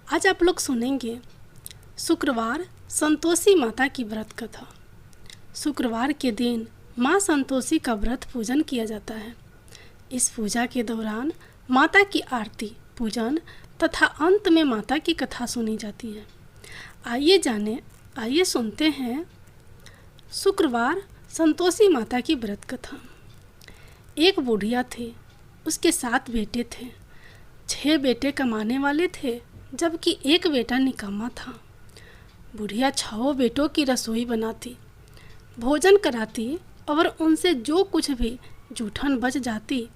आज आप लोग सुनेंगे शुक्रवार संतोषी माता की व्रत कथा। शुक्रवार के दिन माँ संतोषी का व्रत पूजन किया जाता है। इस पूजा के दौरान माता की आरती पूजन तथा अंत में माता की कथा सुनी जाती है। आइए सुनते हैं शुक्रवार संतोषी माता की व्रत कथा। एक बुढ़िया थे, उसके 7 बेटे थे। 6 बेटे कमाने वाले थे, जबकि एक बेटा निकम्मा था। बुढ़िया 6 बेटों की रसोई बनाती, भोजन कराती और उनसे जो कुछ भी जूठन बच जाती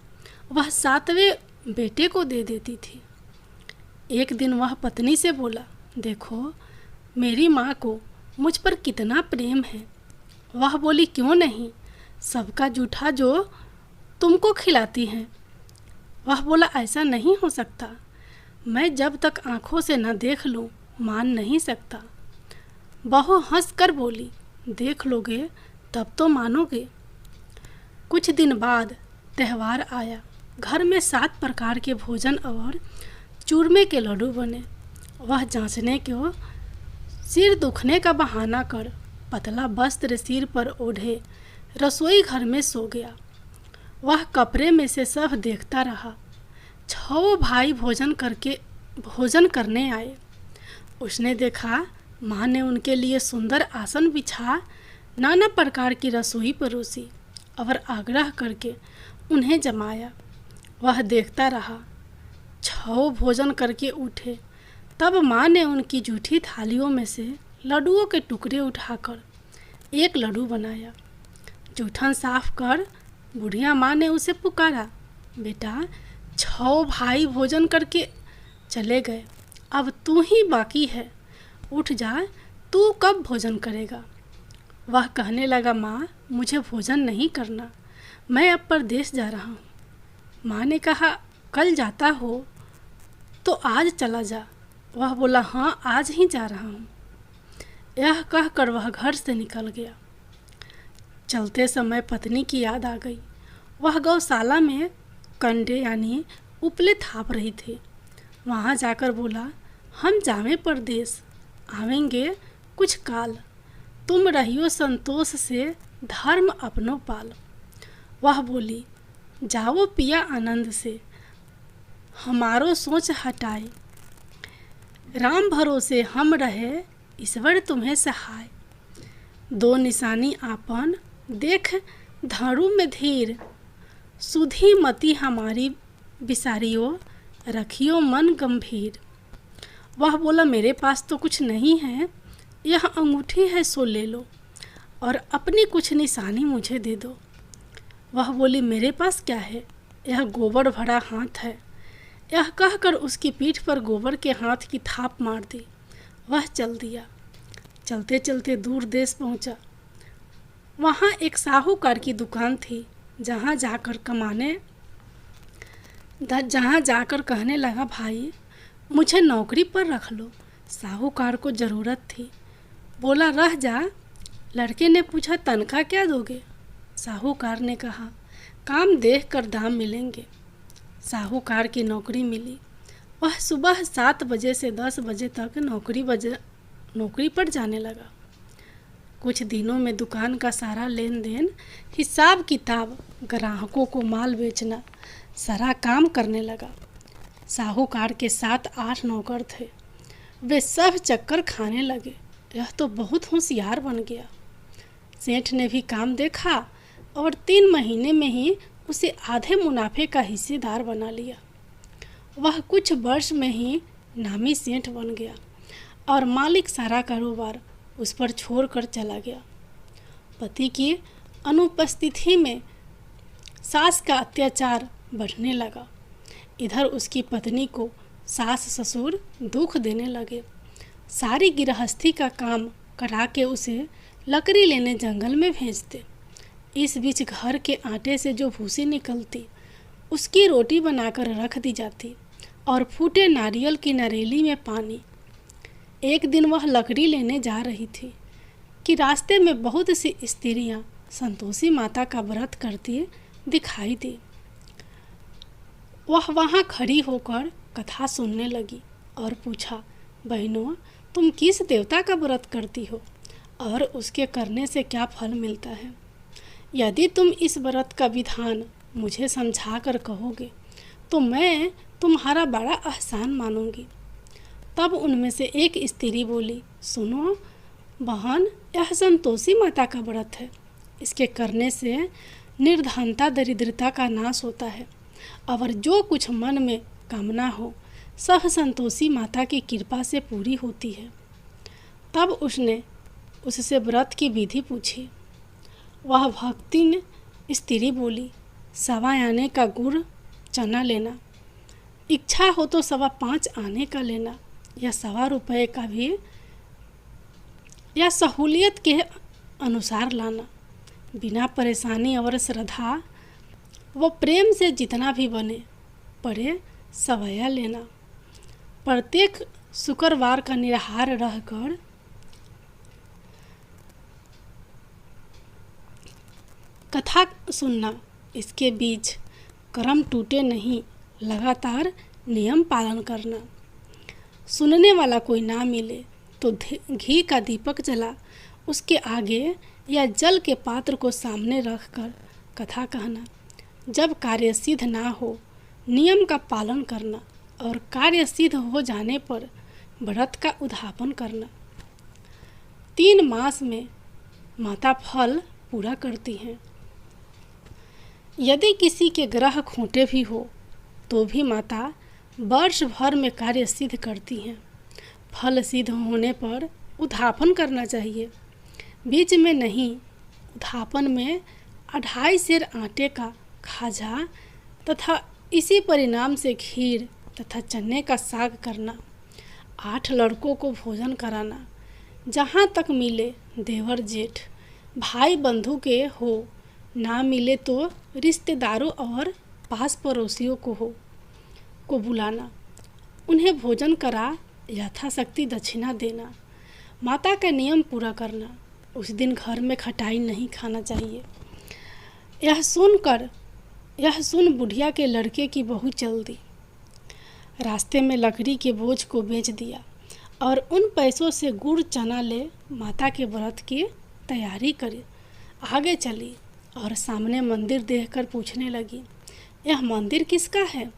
वह 7वें बेटे को दे देती थी। एक दिन वह पत्नी से बोला, देखो मेरी माँ को मुझ पर कितना प्रेम है। वह बोली, क्यों नहीं, सबका जूठा जो तुमको खिलाती हैं। वह बोला, ऐसा नहीं हो सकता, मैं जब तक आँखों से न देख लूँ मान नहीं सकता। बहू हंस कर बोली, देख लोगे तब तो मानोगे। कुछ दिन बाद त्यौहार आया। घर में 7 प्रकार के भोजन और चूरमे के लड्डू बने। वह जांचने को सिर दुखने का बहाना कर पतला वस्त्र सिर पर ओढ़े रसोई घर में सो गया। वह कपड़े में से सब देखता रहा। 6 भाई भोजन करने आए। उसने देखा माँ ने उनके लिए सुंदर आसन बिछा नाना प्रकार की रसोई परोसी और आग्रह करके उन्हें जमाया। वह देखता रहा। 6 भोजन करके उठे, तब माँ ने उनकी जूठी थालियों में से लड्डुओं के टुकड़े उठाकर एक लड्डू बनाया। जूठन साफ कर बुढ़िया माँ ने उसे पुकारा, बेटा 6 भाई भोजन करके चले गए, अब तू ही बाकी है, उठ जा, तू कब भोजन करेगा। वह कहने लगा, माँ मुझे भोजन नहीं करना, मैं अब परदेश जा रहा हूँ। माँ ने कहा, कल जाता हो तो आज चला जा। वह बोला, हाँ आज ही जा रहा हूँ। यह कहकर वह घर से निकल गया। चलते समय पत्नी की याद आ गई। वह गौशाला में कंडे यानी उपले थाप रही थी। वहाँ जाकर बोला, हम जावें परदेश, आवेंगे कुछ काल, तुम रहियो संतोष से धर्म अपनो पाल। वह बोली, जाओ पिया आनंद से, हमारो सोच हटाए, राम भरोसे हम रहे, ईश्वर तुम्हें सहाय। 2 निशानी आपन देख धारू में धीर, सुधी मति हमारी बिसारियो, रखियो मन गंभीर। वह बोला, मेरे पास तो कुछ नहीं है, यह अंगूठी है सो ले लो और अपनी कुछ निशानी मुझे दे दो। वह बोली, मेरे पास क्या है, यह गोबर भरा हाथ है। यह कहकर उसकी पीठ पर गोबर के हाथ की थाप मार दी। वह चल दिया। चलते चलते दूर देश पहुंचा। वहाँ एक साहूकार की दुकान थी, जहाँ जाकर कहने लगा, भाई मुझे नौकरी पर रख लो। साहूकार को ज़रूरत थी। बोला, रह जा। लड़के ने पूछा, तनख्वाह क्या दोगे। साहूकार ने कहा, काम देख कर दाम मिलेंगे। साहूकार की नौकरी मिली। वह सुबह 7 बजे से 10 बजे तक नौकरी पर जाने लगा। कुछ दिनों में दुकान का सारा लेन देन, हिसाब किताब, ग्राहकों को माल बेचना, सारा काम करने लगा। साहूकार के 7-8 नौकर थे। वे सब चक्कर खाने लगे। यह तो बहुत होशियार बन गया। सेठ ने भी काम देखा और 3 महीने में ही उसे आधे मुनाफे का हिस्सेदार बना लिया। वह कुछ वर्ष में ही नामी सेठ बन गया और मालिक सारा कारोबार उस पर छोड़कर चला गया। पति की अनुपस्थिति में सास का अत्याचार बढ़ने लगा। इधर उसकी पत्नी को सास ससुर दुख देने लगे। सारी गृहस्थी का काम करा के उसे लकड़ी लेने जंगल में भेजते। इस बीच घर के आटे से जो भूसी निकलती उसकी रोटी बनाकर रख दी जाती और फूटे नारियल की नरेली में पानी। एक दिन वह लकड़ी लेने जा रही थी कि रास्ते में बहुत सी स्त्रियां संतोषी माता का व्रत करती दिखाई दी। वह वहाँ खड़ी होकर कथा सुनने लगी और पूछा, बहनों, तुम किस देवता का व्रत करती हो और उसके करने से क्या फल मिलता है? यदि तुम इस व्रत का विधान मुझे समझा कर कहोगे तो मैं तुम्हारा बड़ा एहसान मानूंगी। तब उनमें से एक स्त्री बोली, सुनो बहन, यह संतोषी माता का व्रत है। इसके करने से निर्धनता दरिद्रता का नाश होता है और जो कुछ मन में कामना हो सब संतोषी माता की कृपा से पूरी होती है। तब उसने उससे व्रत की विधि पूछी। वह भक्तिन स्त्री बोली, 1.25 आने का गुड़ चना लेना, इच्छा हो तो 5.25 आने का लेना, या 1.25 रुपये का भी, या सहूलियत के अनुसार लाना। बिना परेशानी और श्रद्धा व प्रेम से जितना भी बने पड़े सवैया लेना। प्रत्येक शुक्रवार का निराहार रहकर कथा सुनना। इसके बीच कर्म टूटे नहीं, लगातार नियम पालन करना। सुनने वाला कोई ना मिले तो घी का दीपक जला उसके आगे या जल के पात्र को सामने रखकर कथा कहना। जब कार्य सिद्ध ना हो नियम का पालन करना और कार्य सिद्ध हो जाने पर व्रत का उद्यापन करना। 3 मास में माता फल पूरा करती हैं। यदि किसी के ग्रह खोटे भी हो तो भी माता वर्ष भर में कार्य सिद्ध करती हैं। फल सिद्ध होने पर उद्यापन करना चाहिए, बीच में नहीं। उद्यापन में 2.5 सेर आटे का खाजा तथा इसी परिणाम से खीर तथा चने का साग करना। 8 लड़कों को भोजन कराना। जहाँ तक मिले देवर जेठ भाई बंधु के हो, ना मिले तो रिश्तेदारों और पास पड़ोसियों को बुलाना। उन्हें भोजन करा यथाशक्ति दक्षिणा देना। माता का नियम पूरा करना। उस दिन घर में खटाई नहीं खाना चाहिए। यह सुन बुढ़िया के लड़के की बहू चल दी। रास्ते में लकड़ी के बोझ को बेच दिया और उन पैसों से गुड़ चना ले माता के व्रत की तैयारी करी। आगे चली और सामने मंदिर देखकर पूछने लगी, यह मंदिर किसका है?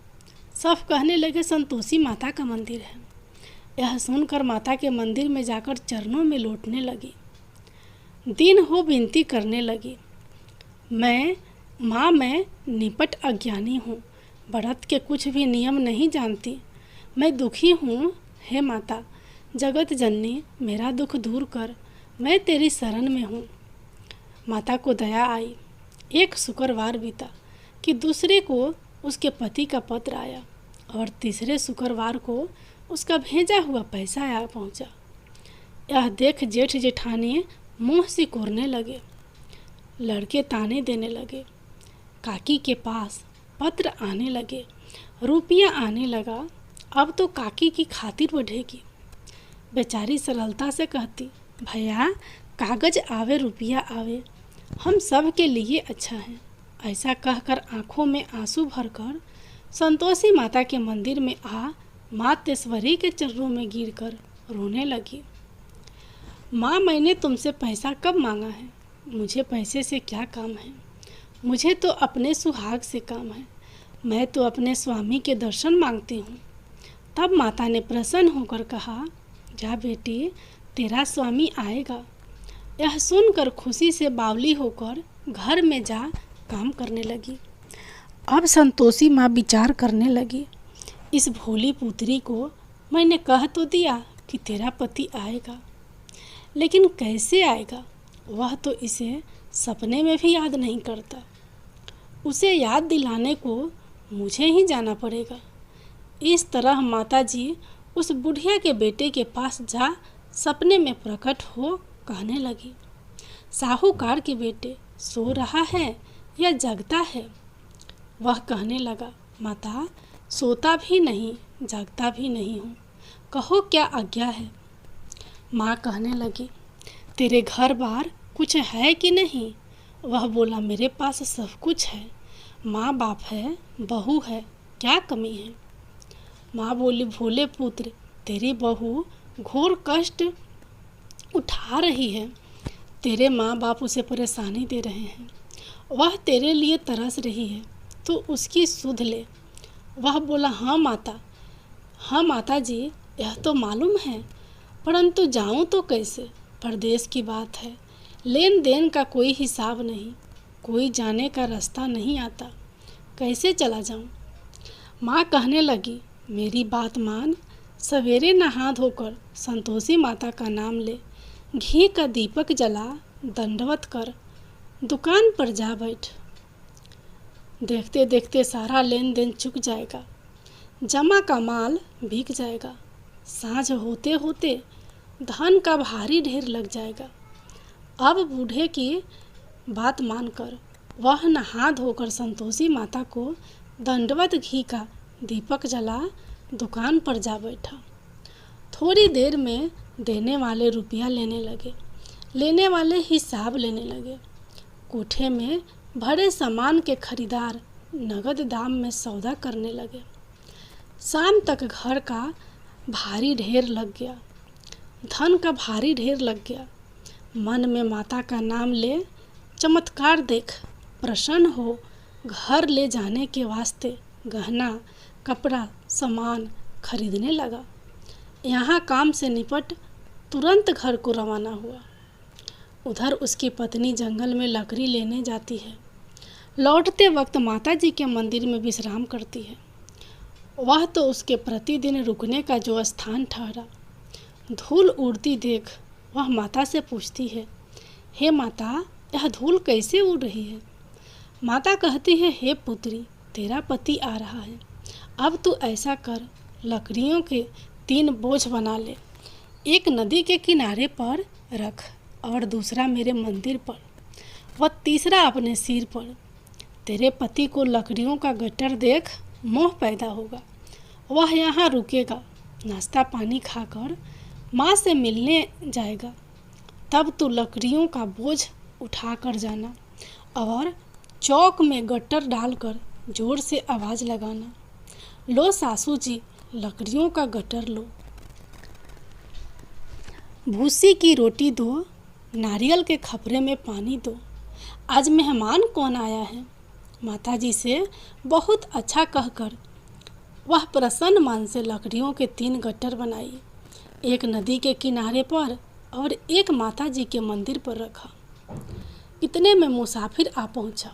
सब कहने लगे, संतोषी माता का मंदिर है। यह सुनकर माता के मंदिर में जाकर चरणों में लौटने लगी। दिन हो विनती करने लगी, मैं निपट अज्ञानी हूँ, व्रत के कुछ भी नियम नहीं जानती। मैं दुखी हूँ, हे माता जगत जननी, मेरा दुख दूर कर, मैं तेरी शरण में हूँ। माता को दया आई। एक शुक्रवार बीता कि दूसरे को उसके पति का पत्र आया और तीसरे शुक्रवार को उसका भेजा हुआ पैसा आ पहुँचा। यह देख जेठ जेठानी मुँह सिकोड़ने लगे। लड़के ताने देने लगे। काकी के पास पत्र आने लगे, रुपया आने लगा। अब तो काकी की खातिर बढ़ेगी। बेचारी सरलता से कहती, भैया कागज आवे रुपया आवे, हम सब के लिए अच्छा है। ऐसा कहकर आंखों में आंसू भरकर संतोषी माता के मंदिर में आ मातेश्वरी के चरणों में गिरकर रोने लगी। माँ, मैंने तुमसे पैसा कब मांगा है? मुझे पैसे से क्या काम है? मुझे तो अपने सुहाग से काम है। मैं तो अपने स्वामी के दर्शन मांगती हूँ। तब माता ने प्रसन्न होकर कहा, जा बेटी, तेरा स्वामी आएगा। यह सुनकर खुशी से बावली होकर घर में जा काम करने लगी। अब संतोषी माँ विचार करने लगी, इस भोली पुत्री को मैंने कह तो दिया कि तेरा पति आएगा, लेकिन कैसे आएगा? वह तो इसे सपने में भी याद नहीं करता। उसे याद दिलाने को मुझे ही जाना पड़ेगा। इस तरह माताजी उस बुढ़िया के बेटे के पास जा सपने में प्रकट हो कहने लगी, साहूकार के बेटे सो रहा है या जगता है? वह कहने लगा, माता सोता भी नहीं जागता भी नहीं हूँ, कहो क्या आज्ञा है? माँ कहने लगी, तेरे घर बार कुछ है कि नहीं? वह बोला, मेरे पास सब कुछ है, माँ बाप है, बहू है, क्या कमी है? माँ बोली, भोले पुत्र, तेरी बहू घोर कष्ट उठा रही है। तेरे माँ बाप उसे परेशानी दे रहे हैं। वह तेरे लिए तरस रही है, तो उसकी सुध ले। वह बोला, हाँ माता जी, यह तो मालूम है, परंतु जाऊं तो कैसे? परदेश की बात है, लेन देन का कोई हिसाब नहीं, कोई जाने का रास्ता नहीं आता, कैसे चला जाऊं? माँ कहने लगी, मेरी बात मान, सवेरे नहा धोकर संतोषी माता का नाम ले, घी का दीपक जला, दंडवत कर, दुकान पर जा बैठ। देखते देखते सारा लेन देन चुक जाएगा, जमा का माल बिक जाएगा, साँझ होते होते धन का भारी ढेर लग जाएगा। अब बूढ़े की बात मानकर वह नहा धोकर संतोषी माता को दंडवत घी का दीपक जला दुकान पर जा बैठा। थोड़ी देर में देने वाले रुपया लेने लगे, लेने वाले हिसाब लेने लगे। कोठे में भरे सामान के खरीदार नगद दाम में सौदा करने लगे। शाम तक घर का भारी ढेर लग गया, धन का भारी ढेर लग गया। मन में माता का नाम ले, चमत्कार देख, प्रसन्न हो, घर ले जाने के वास्ते गहना कपड़ा सामान खरीदने लगा। यहाँ काम से निपट तुरंत घर को रवाना हुआ। उधर उसकी पत्नी जंगल में लकड़ी लेने जाती है। लौटते वक्त माता जी के मंदिर में विश्राम करती है। वह तो उसके प्रतिदिन रुकने का जो स्थान ठहरा। धूल उड़ती देख वह माता से पूछती है, हे माता, यह धूल कैसे उड़ रही है? माता कहती है, हे पुत्री, तेरा पति आ रहा है। अब तू ऐसा कर, लकड़ियों के 3 बोझ बना ले, एक नदी के किनारे पर रख और दूसरा मेरे मंदिर पर व तीसरा अपने सिर पर। तेरे पति को लकड़ियों का गट्टर देख मोह पैदा होगा, वह यहाँ रुकेगा, नाश्ता पानी खाकर माँ से मिलने जाएगा। तब तू लकड़ियों का बोझ उठा कर जाना और चौक में गट्टर डालकर जोर से आवाज़ लगाना, लो सासू जी, लकड़ियों का गट्टर लो, भूसी की रोटी दो, नारियल के खपरे में पानी दो। आज मेहमान कौन आया है? माताजी से बहुत अच्छा कहकर वह प्रसन्न मन से लकड़ियों के 3 गट्टर बनाई, एक नदी के किनारे पर और एक माताजी के मंदिर पर रखा। इतने में मुसाफिर आ पहुंचा।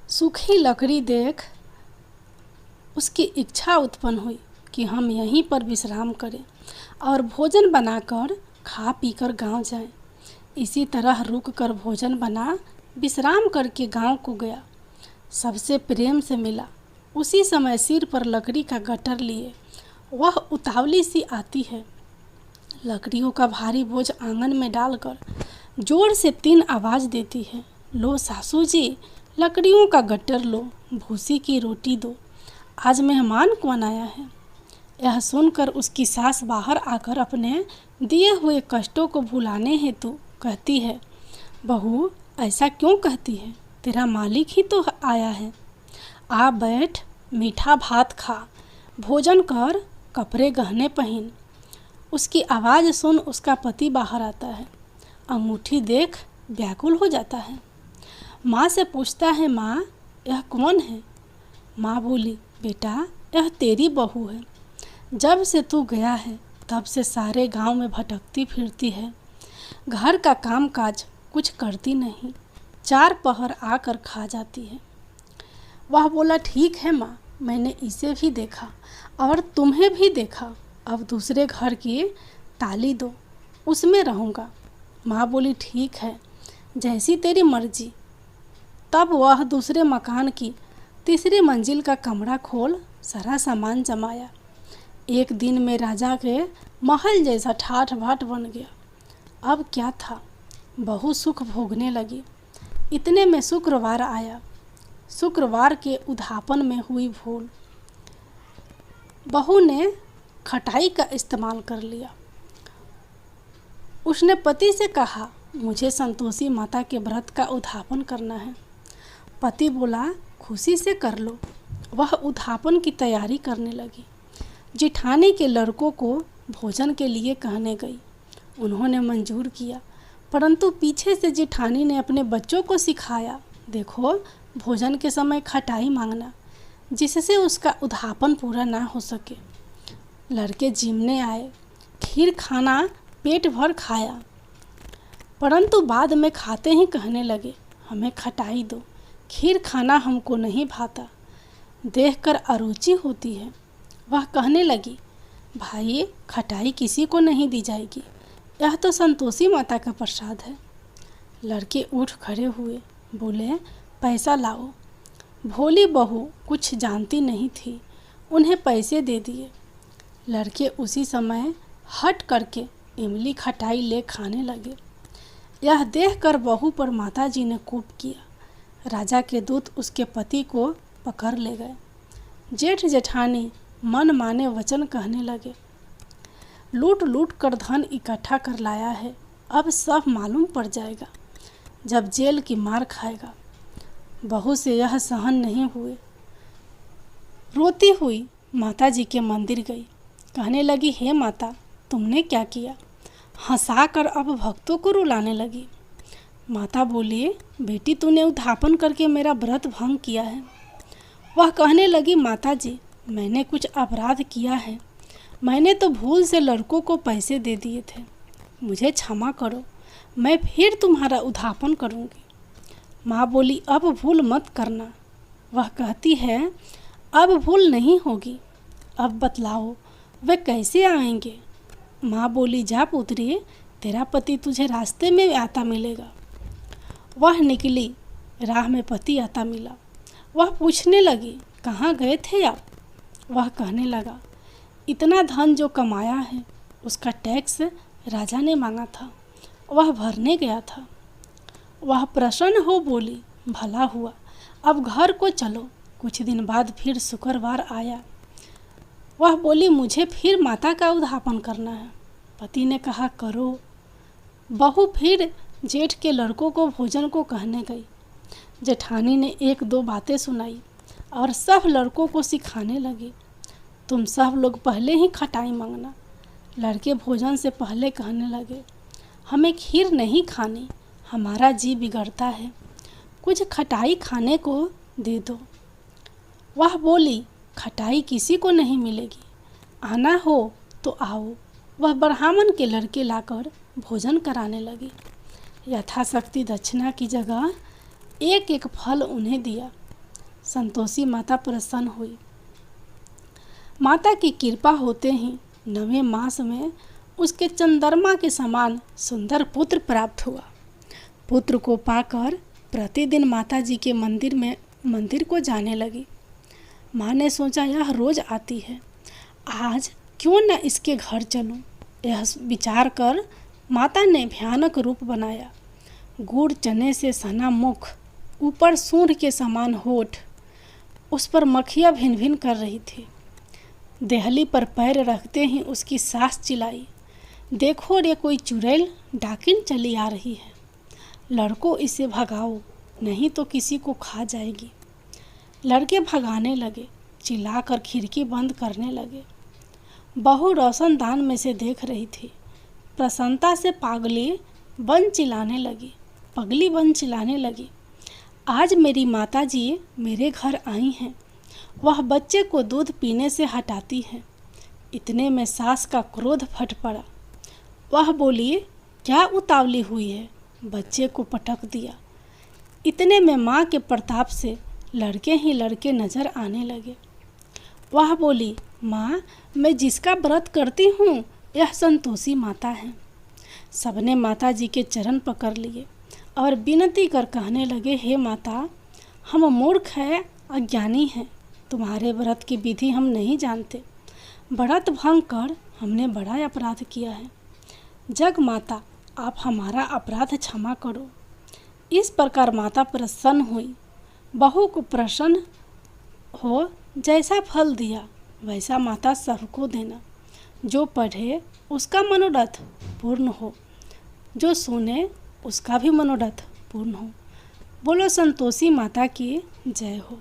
सूखी लकड़ी देख उसकी इच्छा उत्पन्न हुई कि हम यहीं पर विश्राम करें और भोजन बनाकर खा पीकर गांव जाएं। इसी तरह रुक कर भोजन बना विश्राम करके गांव को गया। सबसे प्रेम से मिला। उसी समय सिर पर लकड़ी का गट्टर लिए वह उतावली सी आती है। लकड़ियों का भारी बोझ आंगन में डालकर जोर से 3 आवाज़ देती है, लो सासू जी, लकड़ियों का गट्टर लो, भूसी की रोटी दो, आज मेहमान कौन आया है? यह सुनकर उसकी सास बाहर आकर अपने दिए हुए कष्टों को भुलाने हेतु कहती है, बहू, ऐसा क्यों कहती है? तेरा मालिक ही तो आया है। आ बैठ, मीठा भात खा, भोजन कर, कपड़े गहने पहन। उसकी आवाज़ सुन उसका पति बाहर आता है। अंगूठी देख व्याकुल हो जाता है। माँ से पूछता है, माँ, यह कौन है? माँ बोली, बेटा, यह तेरी बहू है। जब से तू गया है तब से सारे गांव में भटकती फिरती है, घर का काम काज कुछ करती नहीं, 4 पहर आकर खा जाती है। वह बोला, ठीक है माँ, मैंने इसे भी देखा और तुम्हें भी देखा, अब दूसरे घर की ताली दो, उसमें रहूँगा। माँ बोली, ठीक है, जैसी तेरी मर्जी। तब वह दूसरे मकान की 3री मंजिल का कमरा खोल सारा सामान जमाया। एक दिन में राजा के महल जैसा ठाठ बाट बन गया। अब क्या था, बहू सुख भोगने लगी। इतने में शुक्रवार आया। शुक्रवार के उद्यापन में हुई भूल। बहू ने खटाई का इस्तेमाल कर लिया। उसने पति से कहा, मुझे संतोषी माता के व्रत का उद्यापन करना है। पति बोला, खुशी से कर लो। वह उद्यापन की तैयारी करने लगी। जेठानी के लड़कों को भोजन के लिए कहने गई। उन्होंने मंजूर किया, परंतु पीछे से जेठानी ने अपने बच्चों को सिखाया, देखो भोजन के समय खटाई मांगना, जिससे उसका उद्यापन पूरा ना हो सके। लड़के जिमने आए, खीर खाना पेट भर खाया, परंतु बाद में खाते ही कहने लगे, हमें खटाई दो, खीर खाना हमको नहीं भाता, देखकर अरुचि होती है। वह कहने लगी, भाई खटाई किसी को नहीं दी जाएगी, यह तो संतोषी माता का प्रसाद है। लड़के उठ खड़े हुए, बोले, पैसा लाओ। भोली बहू कुछ जानती नहीं थी, उन्हें पैसे दे दिए। लड़के उसी समय हट करके इमली खटाई ले खाने लगे। यह देखकर बहू पर माताजी ने कोप किया। राजा के दूत उसके पति को पकड़ ले गए। जेठ जेठानी मन माने वचन कहने लगे, लूट लूट कर धन इकट्ठा कर लाया है, अब सब मालूम पड़ जाएगा, जब जेल की मार खाएगा। बहू से यह सहन नहीं हुए, रोती हुई माता जी के मंदिर गई। कहने लगी, हे माता, तुमने क्या किया? हंसाकर अब भक्तों को रुलाने लगी। माता बोली, बेटी तूने उद्यापन करके मेरा व्रत भंग किया है। वह कहने लगी, माता जी मैंने कुछ अपराध किया है, मैंने तो भूल से लड़कों को पैसे दे दिए थे, मुझे क्षमा करो, मैं फिर तुम्हारा उद्यापन करूँगी। माँ बोली, अब भूल मत करना। वह कहती है, अब भूल नहीं होगी, अब बतलाओ वे कैसे आएंगे? माँ बोली, जा पुत्री, तेरा पति तुझे रास्ते में आता मिलेगा। वह निकली, राह में पति आता मिला। वह पूछने लगी, कहाँ गए थे आप? वह कहने लगा, इतना धन जो कमाया है उसका टैक्स राजा ने मांगा था, वह भरने गया था। वह प्रसन्न हो बोली, भला हुआ, अब घर को चलो। कुछ दिन बाद फिर शुक्रवार आया। वह बोली, मुझे फिर माता का उद्यापन करना है। पति ने कहा, करो। बहू फिर जेठ के लड़कों को भोजन को कहने गई। जेठानी ने एक दो बातें सुनाई और सब लड़कों को सिखाने लगी, तुम सब लोग पहले ही खटाई मांगना। लड़के भोजन से पहले कहने लगे, हमें खीर नहीं खानी, हमारा जी बिगड़ता है, कुछ खटाई खाने को दे दो। वह बोली, खटाई किसी को नहीं मिलेगी, आना हो तो आओ। वह ब्राह्मण के लड़के लाकर भोजन कराने लगी। यथाशक्ति दक्षिणा की जगह एक एक फल उन्हें दिया। संतोषी माता प्रसन्न हुई। माता की कृपा होते ही 9वें मास में उसके चंद्रमा के समान सुंदर पुत्र प्राप्त हुआ। पुत्र को पाकर प्रतिदिन माता जी के मंदिर को जाने लगी। माँ ने सोचा, यह रोज आती है, आज क्यों न इसके घर चलूं। यह विचार कर माता ने भयानक रूप बनाया। गुड़ चने से सना मुख, ऊपर सूंड के समान होठ, उस पर मक्खियाँ भिन भिन कर रही थी। देहली पर पैर रखते ही उसकी सास चिल्लाई, देखो रे कोई चुड़ैल डाकिन चली आ रही है, लड़कों इसे भगाओ, नहीं तो किसी को खा जाएगी। लड़के भगाने लगे, चिल्लाकर खिड़की बंद करने लगे। बहू रोशनदान में से देख रही थी। प्रसन्नता से पगली बन चिल्लाने लगी, आज मेरी माता जी मेरे घर आई हैं। वह बच्चे को दूध पीने से हटाती है। इतने में सास का क्रोध फट पड़ा। वह बोली, क्या उतावली हुई है? बच्चे को पटक दिया। इतने में माँ के प्रताप से लड़के ही लड़के नजर आने लगे। वह बोली, माँ, मैं जिसका व्रत करती हूँ यह संतोषी माता है। सबने माता जी के चरण पकड़ लिए और विनती कर कहने लगे, हे माता, हम मूर्ख हैं, अज्ञानी हैं, तुम्हारे व्रत की विधि हम नहीं जानते। व्रत भंग कर हमने बड़ा अपराध किया है। जग माता, आप हमारा अपराध क्षमा करो। इस प्रकार माता प्रसन्न हुई। बहू को प्रसन्न हो जैसा फल दिया वैसा माता सबको देना। जो पढ़े उसका मनोरथ पूर्ण हो, जो सुने उसका भी मनोरथ पूर्ण हो। बोलो संतोषी माता की जय हो।